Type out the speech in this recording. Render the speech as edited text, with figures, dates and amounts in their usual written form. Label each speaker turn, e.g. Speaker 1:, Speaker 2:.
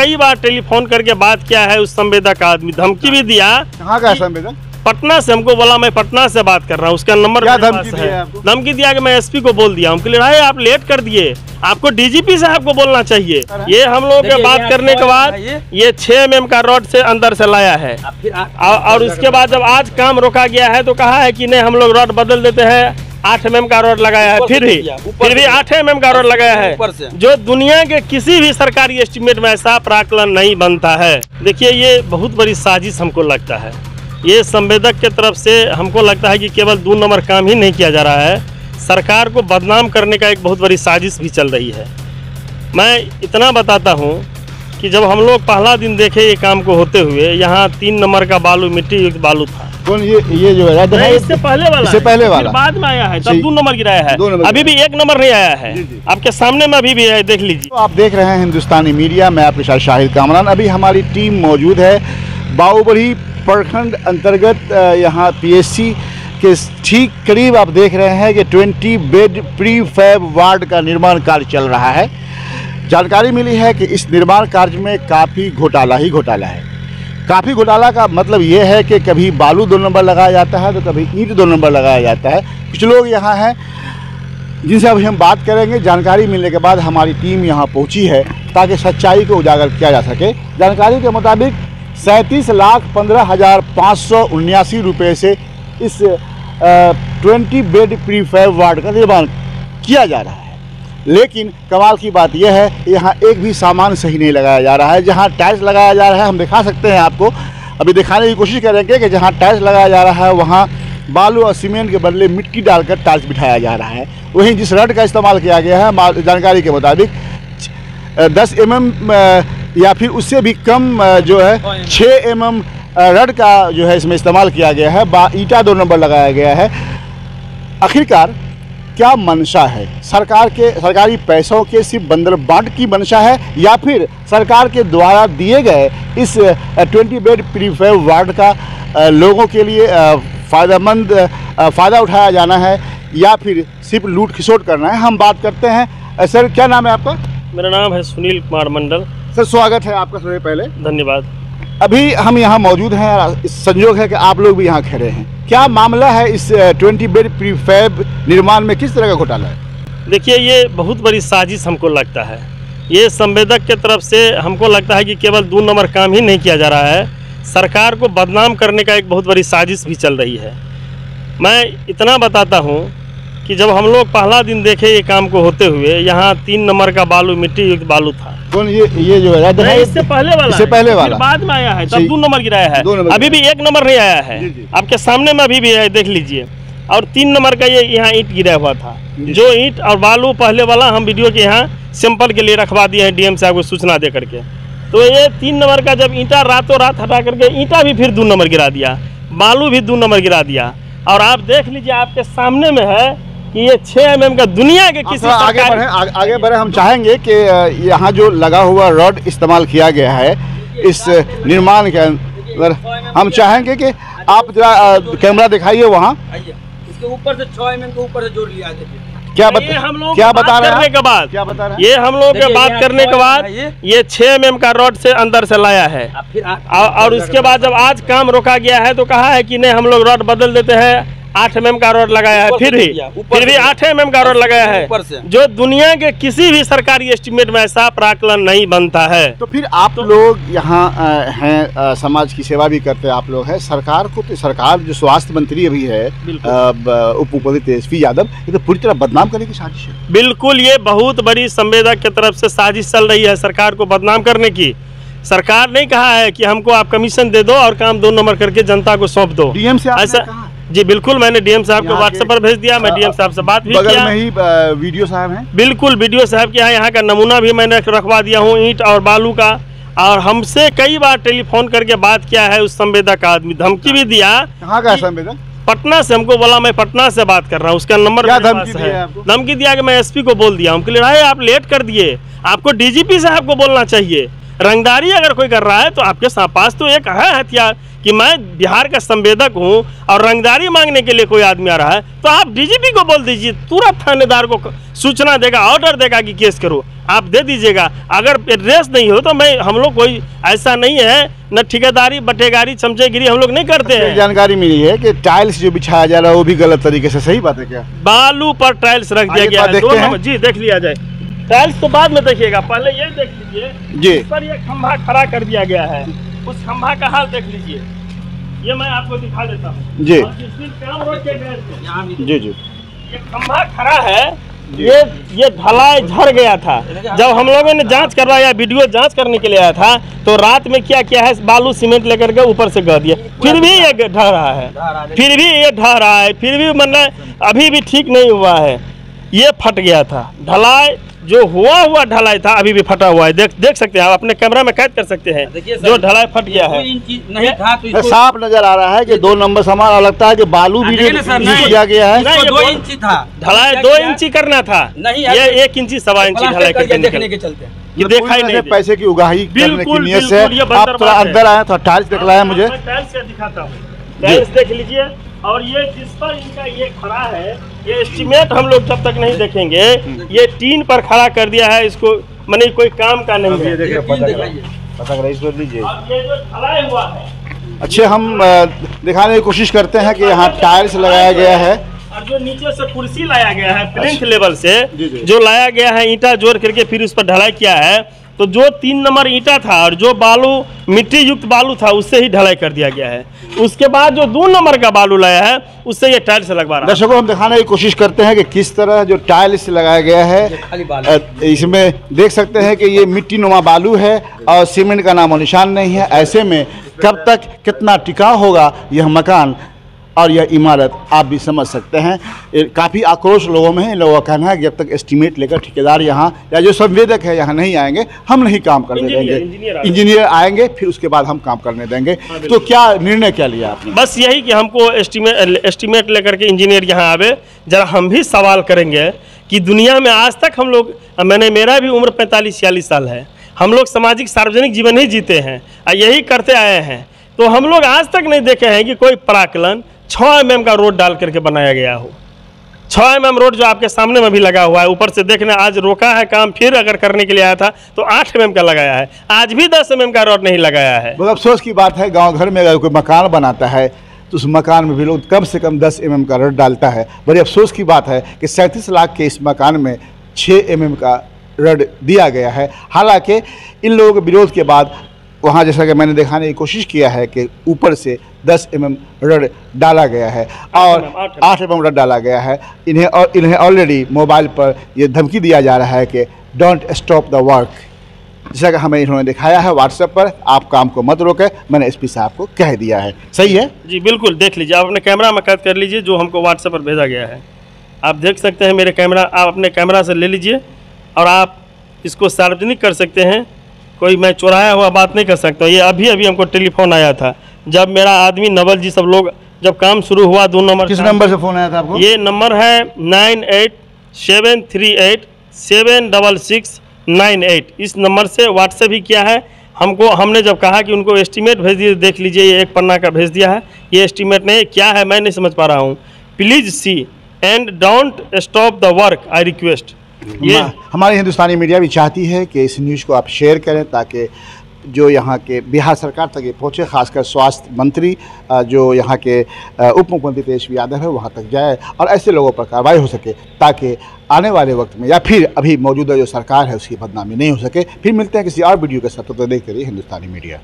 Speaker 1: कई बार टेलीफोन करके बात किया है, उस संवेदक आदमी धमकी भी दिया।
Speaker 2: कहाँ का संवेदक?
Speaker 1: पटना से हमको बोला मैं पटना से बात कर रहा हूँ, उसका नंबर
Speaker 2: क्या
Speaker 1: मेरे
Speaker 2: धमकी
Speaker 1: पास
Speaker 2: दिया
Speaker 1: है।
Speaker 2: आपको?
Speaker 1: धमकी दिया कि मैं एसपी को बोल दिया। हम कह रहे आप लेट कर दिए, आपको डीजीपी साहब को बोलना चाहिए। ये हम लोगों के बात करने के बाद ये 6 mm का रॉड से अंदर से लाया है। और उसके बाद जब आज काम रोका गया है तो कहा है कि नहीं हम लोग रॉड बदल देते हैं, 8 mm का रॉड लगाया है। फिर भी 8 mm का रॉड लगाया है, जो दुनिया के किसी भी सरकारी एस्टीमेट में ऐसा प्राकलन नहीं बनता है। देखिए ये बहुत बड़ी साजिश हमको लगता है। ये संवेदक के तरफ से हमको लगता है कि केवल 2 नंबर काम ही नहीं किया जा रहा है, सरकार को बदनाम करने का एक बहुत बड़ी साजिश भी चल रही है। मैं इतना बताता हूँ कि जब हम लोग पहला दिन देखे ये काम को होते हुए, यहाँ 3 नंबर का बालू मिट्टी युक्त बालू था।
Speaker 2: कौन ये जो है
Speaker 1: इससे पहले वाला,
Speaker 2: इससे पहले वाला
Speaker 1: बाद में आया है, तब 2 नंबर गिराया है। अभी भी 1 नंबर नहीं आया है, आपके सामने में अभी भी है, देख लीजिए।
Speaker 2: तो आप देख रहे हैं हिंदुस्तानी मीडिया, मैं आपके साथ शाहिद कामरान। अभी हमारी टीम मौजूद है बाहुबली प्रखंड अंतर्गत यहाँ पीएससी के ठीक करीब। आप देख रहे हैं कि 20 बेड प्री फैब वार्ड का निर्माण कार्य चल रहा है। जानकारी मिली है कि इस निर्माण कार्य में काफ़ी घोटाला ही घोटाला है। काफ़ी घोटाला का मतलब ये है कि कभी बालू 2 नंबर लगाया जाता है तो कभी ईंट 2 नंबर लगाया जाता है। कुछ लोग यहाँ हैं जिनसे अभी हम बात करेंगे। जानकारी मिलने के बाद हमारी टीम यहाँ पहुँची है ताकि सच्चाई को उजागर किया जा सके। जानकारी के मुताबिक 37,15,579 रुपये से इस 20 बेड प्रीफैब वार्ड का निर्माण किया जा रहा है। लेकिन कमाल की बात यह है यहाँ एक भी सामान सही नहीं लगाया जा रहा है। जहाँ टाइल्स लगाया जा रहा है, हम दिखा सकते हैं आपको, अभी दिखाने की कोशिश करेंगे कि जहाँ टाइल्स लगाया जा रहा है वहाँ बालू और सीमेंट के बदले मिट्टी डालकर टाइल्स बिठाया जा रहा है। वहीं जिस रड का इस्तेमाल किया गया है, जानकारी के मुताबिक 10 mm या फिर उससे भी कम जो है 6 mm रड का जो है इसमें इस्तेमाल किया गया है। ईंटा 2 नंबर लगाया गया है। आखिरकार क्या मंशा है? सरकारी पैसों के सिर्फ बंदर बांट की मंशा है या फिर सरकार के द्वारा दिए गए इस 20 बेड प्रीफैब वार्ड का लोगों के लिए फ़ायदा उठाया जाना है या फिर सिर्फ लूट खिसोट करना है? हम बात करते हैं। सर क्या नाम है आपका?
Speaker 1: मेरा नाम है सुनील कुमार मंडल।
Speaker 2: सर स्वागत है आपका सबसे पहले।
Speaker 1: धन्यवाद।
Speaker 2: अभी हम यहाँ मौजूद हैं, संयोग है कि आप लोग भी यहाँ खड़े हैं। क्या मामला है इस 20 बेड प्रीफैब निर्माण में? किस तरह का घोटाला है?
Speaker 1: देखिए ये बहुत बड़ी साजिश हमको लगता है। ये संवेदक के तरफ से हमको लगता है कि केवल 2 नंबर काम ही नहीं किया जा रहा है, सरकार को बदनाम करने का एक बहुत बड़ी साजिश भी चल रही है। मैं इतना बताता हूँ कि जब हम लोग पहला दिन देखे ये काम को होते हुए, यहाँ 3 नंबर का बालू मिट्टी युक्त बालू था।
Speaker 2: कौन ये जो है
Speaker 1: इससे पहले वाला,
Speaker 2: इससे पहले वाला
Speaker 1: बाद में आया है, तब 2 नंबर गिराया है। अभी भी 1 नंबर नहीं आया है, आपके सामने में अभी भी है, देख लीजिए। और 3 नंबर का ये यहाँ ईंट गिरा हुआ था, जो ईंट और बालू पहले वाला हम वीडियो के यहाँ सैंपल के लिए रखवा दिए हैं डीएम साहब को सूचना दे करके। तो ये 3 नंबर का जब ईंटा रातों रात हटा करके ईंटा भी फिर 2 नंबर गिरा दिया, बालू भी 2 नंबर गिरा दिया। और आप देख लीजिए, आपके सामने में है कि ये 6 mm का दुनिया के किसी
Speaker 2: आगे बढ़े। हम चाहेंगे कि यहाँ जो लगा हुआ रॉड इस्तेमाल किया गया है इस निर्माण के अंदर, हम चाहेंगे कि आप जरा कैमरा दिखाइए वहाँ।
Speaker 3: इसके ऊपर से 6 mm के ऊपर से जोड़ लिया है।
Speaker 2: क्या बता रहे हैं?
Speaker 1: ये हम लोग के बात करने के बाद ये 6 mm का रॉड से अंदर से लाया है। और उसके बाद जब आज काम रोका गया है तो कहा है कि नहीं हम लोग रॉड बदल देते हैं, 8 mm का रॉड लगाया है। फिर भी 8 mm का रॉड लगाया है, जो दुनिया के किसी भी सरकारी एस्टीमेट में ऐसा प्राकलन नहीं बनता है।
Speaker 2: तो फिर आप लोग यहाँ हैं, समाज की सेवा भी करते हैं आप लोग हैं। सरकार को तो सरकार जो स्वास्थ्य मंत्री अभी है उप मुख्यमंत्री तेजस्वी यादव, ये तो पूरी तरह बदनाम करने की साजिश है।
Speaker 1: बिल्कुल, ये बहुत बड़ी संवेदक की तरफ से साजिश चल रही है सरकार को बदनाम करने की। सरकार ने कहा है कि हमको आप कमीशन दे दो और काम 2 नंबर करके जनता को सौंप दो।
Speaker 2: डीएम से
Speaker 1: ऐसा? जी बिल्कुल, मैंने डीएम साहब को व्हाट्सएप पर भेज दिया। मैं डीएम साहब से बात भी किया।
Speaker 2: बगल में ही वीडियो साहब हैं।
Speaker 1: बिल्कुल, वीडियो साहब के यहाँ का नमूना भी मैंने रखवा दिया हूँ, ईंट और बालू का। और हमसे कई बार टेलीफोन करके बात किया है उस संवेदक आदमी, धमकी भी दिया।
Speaker 2: कहाँ का संवेदक?
Speaker 1: पटना से। हमको बोला मैं पटना से बात कर रहा हूँ, उसका नंबर मेरे पास है। धमकी दिया कि मैं एसपी को बोल दिया। हम कह रहे आप लेट कर दिए, आपको डीजीपी साहब को बोलना चाहिए। रंगदारी अगर कोई कर रहा है तो आपके पास तो एक है हथियार कि मैं बिहार का संवेदक हूं और रंगदारी मांगने के लिए कोई आदमी आ रहा है तो आप डीजीपी को बोल दीजिए, तुरंत थानेदार को सूचना देगा, ऑर्डर देगा कि केस करो, आप दे दीजिएगा। अगर एड्रेस नहीं हो तो हम लोग कोई ऐसा नहीं है, न ठेकेदारी बटेगारी चमचेगिरी हम लोग नहीं करते हैं।
Speaker 2: जानकारी मिली है कि टाइल्स जो बिछाया जा रहा है वो भी गलत तरीके से, सही बात है क्या?
Speaker 1: बालू पर टाइल्स रख दिया गया है। जी देख लिया जाए, टाइल्स तो बाद में देखिएगा, पहले ये देख लीजिए जी, पर ये खंभा खड़ा कर दिया गया है, उस खंभा का हाल देख लीजिए, ये मैं आपको दिखा देता हूँ जी। जी जी, ये खंभा खड़ा है, ये ढलाई झड़ गया था। जब हम लोगों ने जांच करवाया, वीडियो जांच करने के लिए आया था, तो रात में क्या किया है, बालू सीमेंट लेकर के ऊपर से गिर दिया, फिर भी ये ढह रहा है, फिर भी ये ढह रहा है, फिर भी मतलब अभी भी ठीक नहीं हुआ है। ये फट गया था, ढलाई जो हुआ ढलाई था अभी भी फटा हुआ है, देख सकते हैं आप, अपने कैमरा में कैद कर सकते हैं, जो ढलाई फट गया है।
Speaker 3: नहीं था तो
Speaker 2: साफ नजर आ रहा है कि 2 नंबर सामान, और लगता है कि बालू भी किया गया है।
Speaker 3: 2 इंची था
Speaker 1: ढलाई, 2 इंची करना था, ये 1 इंची 1.25 इंची ढलाई
Speaker 3: देखने के चलते
Speaker 2: ये दिखाई नहीं, पैसे की उगाही करने की नियत से आप थोड़ा अंदर आए तो टाइल्स दिख रहा है मुझे,
Speaker 1: टाइल्स से दिखाता हूँ, टाइल्स देख लीजिए। और ये जिस पर इनका ये खड़ा है, ये एस्टीमेट हम लोग जब तक नहीं देखेंगे, ये टीन पर खड़ा कर दिया है, इसको माने कोई काम का नहीं है।
Speaker 2: ये
Speaker 1: जो ढलाई हुआ है,
Speaker 2: अच्छे हम दिखाने की कोशिश करते हैं कि यहाँ टाइल्स लगाया गया है,
Speaker 1: और जो नीचे से कुर्सी लाया गया है प्लिंथ लेवल से, जो लाया गया है ईंटा जोड़ करके फिर उस पर ढलाई किया है, तो जो 3 नंबर ईंटा था और जो बालू मिट्टी युक्त बालू था उससे ही ढलाई कर दिया गया है। उसके बाद जो 2 नंबर का बालू लाया है उससे ये टाइल्स लगवा रहा है।
Speaker 2: दर्शकों, हम दिखाने की कोशिश करते हैं कि किस तरह जो टाइल्स लगाया गया है, इसमें देख सकते हैं कि ये मिट्टी नुमा बालू है और सीमेंट का नामो निशान नहीं है। ऐसे में कब तक कितना टिकाऊ होगा यह मकान और यह इमारत, आप भी समझ सकते हैं। काफ़ी आक्रोश लोगों में है। इन लोगों का कहना है कि जब तक एस्टीमेट लेकर ठेकेदार यहाँ या जो संवेदक है यहाँ नहीं आएंगे, हम नहीं काम करने देंगे। इंजीनियर आएंगे फिर उसके बाद हम काम करने देंगे। तो क्या निर्णय क्या लिया आपने?
Speaker 1: बस यही कि हमको एस्टीमेट लेकर के इंजीनियर यहाँ आवे, जरा हम भी सवाल करेंगे कि दुनिया में आज तक हम लोग, मेरा भी उम्र 45-46 साल है, हम लोग सामाजिक सार्वजनिक जीवन ही जीते हैं और यही करते आए हैं। तो हम लोग आज तक नहीं देखे हैं कि कोई प्राकलन 6 mm का रोड डाल करके बनाया गया हो। 6 mm रोड जो आपके सामने में भी लगा हुआ है, ऊपर से देखने आज रोका है काम, फिर अगर करने के लिए आया था तो 8 mm का लगाया है, आज भी 10 mm का रोड नहीं लगाया है।
Speaker 2: बहुत अफसोस की बात है, गांव घर में अगर कोई मकान बनाता है तो उस मकान में भी लोग कम से कम 10 mm का रोड डालता है। बड़ी अफसोस की बात है कि 37 लाख के इस मकान में 6 mm का रोड दिया गया है। हालांकि इन लोगों के विरोध के बाद वहाँ जैसा कि मैंने दिखाने की कोशिश किया है कि ऊपर से 10 mm रड डाला गया है और 8 mm रड डाला गया है। इन्हें ऑलरेडी मोबाइल पर यह धमकी दिया जा रहा है कि डोंट स्टॉप द वर्क, जैसा कि हमें इन्होंने दिखाया है व्हाट्सएप पर, आप काम को मत रोकें, मैंने एसपी साहब को कह दिया है। सही है
Speaker 1: जी, बिल्कुल देख लीजिए, आप अपने कैमरा में कैद कर लीजिए जो हमको व्हाट्सएप पर भेजा गया है। आप देख सकते हैं मेरे कैमरा, आप अपने कैमरा से ले लीजिए और आप इसको सार्वजनिक कर सकते हैं। कोई मैं चुराया हुआ बात नहीं कर सकता। ये अभी हमको टेलीफोन आया था, जब मेरा आदमी नवल जी सब लोग जब काम शुरू हुआ 2 नंबर।
Speaker 2: किस नंबर से फ़ोन आया था आपको?
Speaker 1: ये नंबर है 9873866698। इस नंबर से व्हाट्सएप ही किया है हमको। हमने जब कहा कि उनको एस्टीमेट भेज दिए, देख लीजिए ये 1 पन्ना का भेज दिया है। ये एस्टीमेट नहीं क्या है मैं नहीं समझ पा रहा हूँ। Please see and don't stop the work, I request.
Speaker 2: ये हमारी हिंदुस्तानी मीडिया भी चाहती है कि इस न्यूज़ को आप शेयर करें ताकि जो यहाँ के बिहार सरकार तक ये पहुँचे, खासकर स्वास्थ्य मंत्री जो यहाँ के उप मुख्यमंत्री तेजस्वी यादव है वहाँ तक जाए और ऐसे लोगों पर कार्रवाई हो सके ताकि आने वाले वक्त में या फिर अभी मौजूदा जो सरकार है उसकी बदनामी नहीं हो सके। फिर मिलते हैं किसी और वीडियो के साथ, तो देखते रहिए हिंदुस्तानी मीडिया।